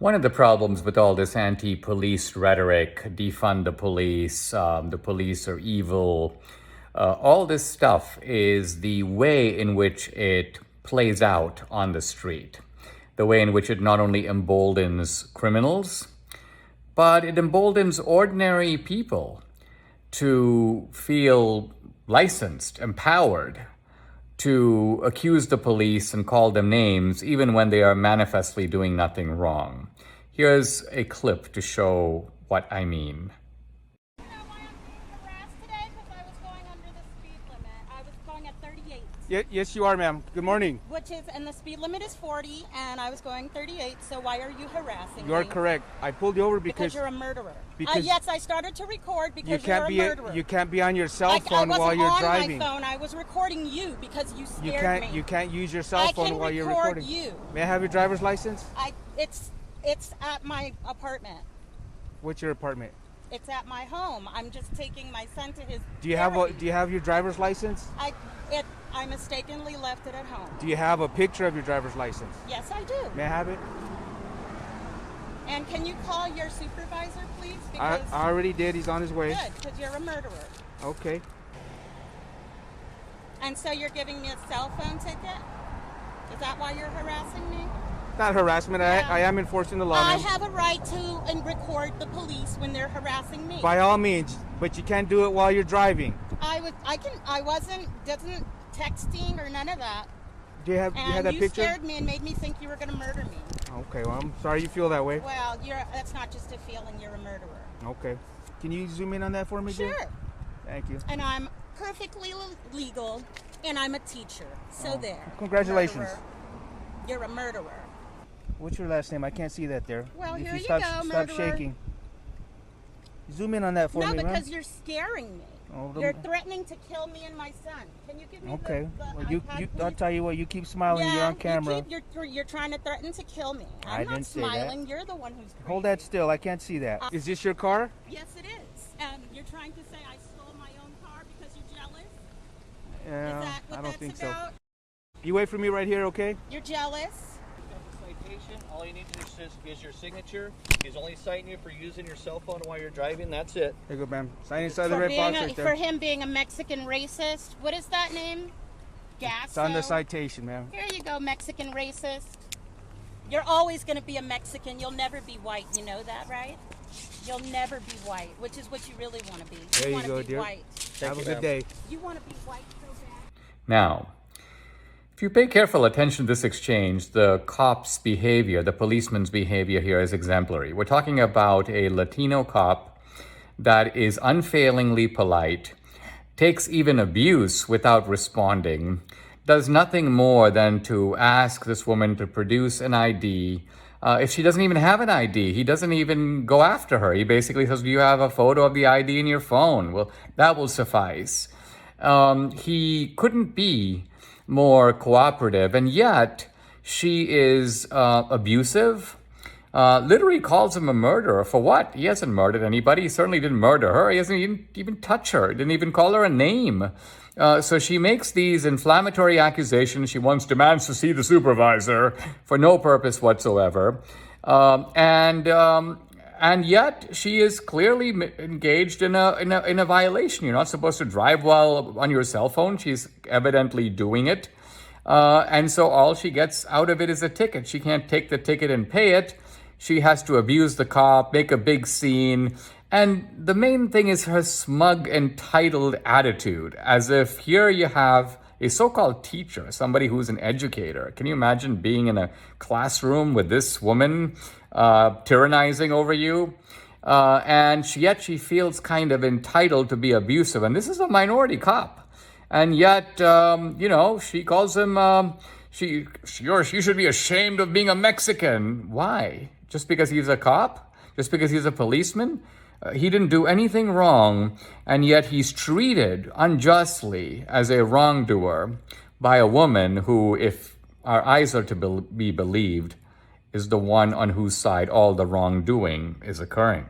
One of the problems with all this anti-police rhetoric, defund the police are evil, all this stuff is the way in which it plays out on the street. The way in which it not only emboldens criminals, but it emboldens ordinary people to feel licensed, empowered, to accuse the police and call them names even when they are manifestly doing nothing wrong. Here's a clip to show what I mean. You know why I'm being harassed today? Because I was going under the speed limit. I was going at 38. Yes, you are, ma'am. Good morning. And the speed limit is 40, and I was going 38, so why are you harassing me? You are correct. I pulled you over Because you're a murderer. Because yes, I started to record because you're a murderer. You can't be on your cell phone while you're driving. I wasn't on my phone. I was recording you because you scared me. You can't use your cell phone while you're recording. I can record you. May I have your driver's license? It's at my apartment. What's your apartment? It's at my home. I'm just taking my son to his Do you have your driver's license? I mistakenly left it at home. Do you have a picture of your driver's license? Yes, I do. May I have it? And can you call your supervisor, please? I already did. He's on his way. Good, because you're a murderer. Okay. And so you're giving me a cell phone ticket? Is that why you're harassing me? Not harassment. Yeah. I am enforcing the law. I have a right to record the police when they're harassing me. By all means, but you can't do it while you're driving. I wasn't texting or none of that. You had that you picture? Scared me and made me think you were going to murder me. Okay, well, I'm sorry you feel that way. Well, that's not just a feeling. You're a murderer. Okay. Can you zoom in on that for me, Sure. dear? Thank you. And I'm perfectly legal, and I'm a teacher. So there. Congratulations. Murderer. You're a murderer. What's your last name? I can't see that there. Well, here you stop, go, Stop murderer. shaking. Zoom in on that for me, No, ma'am. because you're scaring me. You're threatening to kill me and my son. Can you give me Okay. the Well, iPad, I'll tell you what. You keep smiling. You're on camera. You're trying to threaten to kill me. I I'm not didn't say that. smiling. You're the one who's crazy. Hold that still. I can't see that. Is this your car? Yes, it is. And you're trying to say I stole my own car because you're jealous? Yeah, Is that what I don't that's think about? so. You wait for me right here, okay? You're jealous? Citation, all you need to do is your signature. He's only citing you for using your cell phone while you're driving. That's it. There you go, ma'am. Sign inside the red box right there. For him being a Mexican racist. What is that name? Gasso? It's on the citation, ma'am. Here you go, Mexican racist. You're always going to be a Mexican. You'll never be white. You know that, right? You'll never be white, which is what you really want to be. There you want go, to be dear. white. Have a good day. You want to be white so bad. Now, if you pay careful attention to this exchange, the cop's behavior, the policeman's behavior here is exemplary. We're talking about a Latino cop that is unfailingly polite, takes even abuse without responding, does nothing more than to ask this woman to produce an ID. If she doesn't even have an ID, he doesn't even go after her. He basically says, do you have a photo of the ID in your phone? Well, that will suffice. He couldn't be more cooperative, and yet she is abusive, literally calls him a murderer. For what? He hasn't murdered anybody. He certainly didn't murder her. He hasn't even touched her. Didn't even call her a name. So she makes these inflammatory accusations. She once demands to see the supervisor for no purpose whatsoever. And yet she is clearly engaged in a violation. You're not supposed to drive while on your cell phone. She's evidently doing it. And so all she gets out of it is a ticket. She can't take the ticket and pay it. She has to abuse the cop, make a big scene. And the main thing is her smug, entitled attitude, as if here you have a so-called teacher, somebody who's an educator. Can you imagine being in a classroom with this woman tyrannizing over you? And yet she feels kind of entitled to be abusive. And this is a minority cop. And yet, she calls him, she should be ashamed of being a Mexican. Why? Just because he's a cop? Just because he's a policeman? He didn't do anything wrong, and yet he's treated unjustly as a wrongdoer by a woman who, if our eyes are to be believed, is the one on whose side all the wrongdoing is occurring.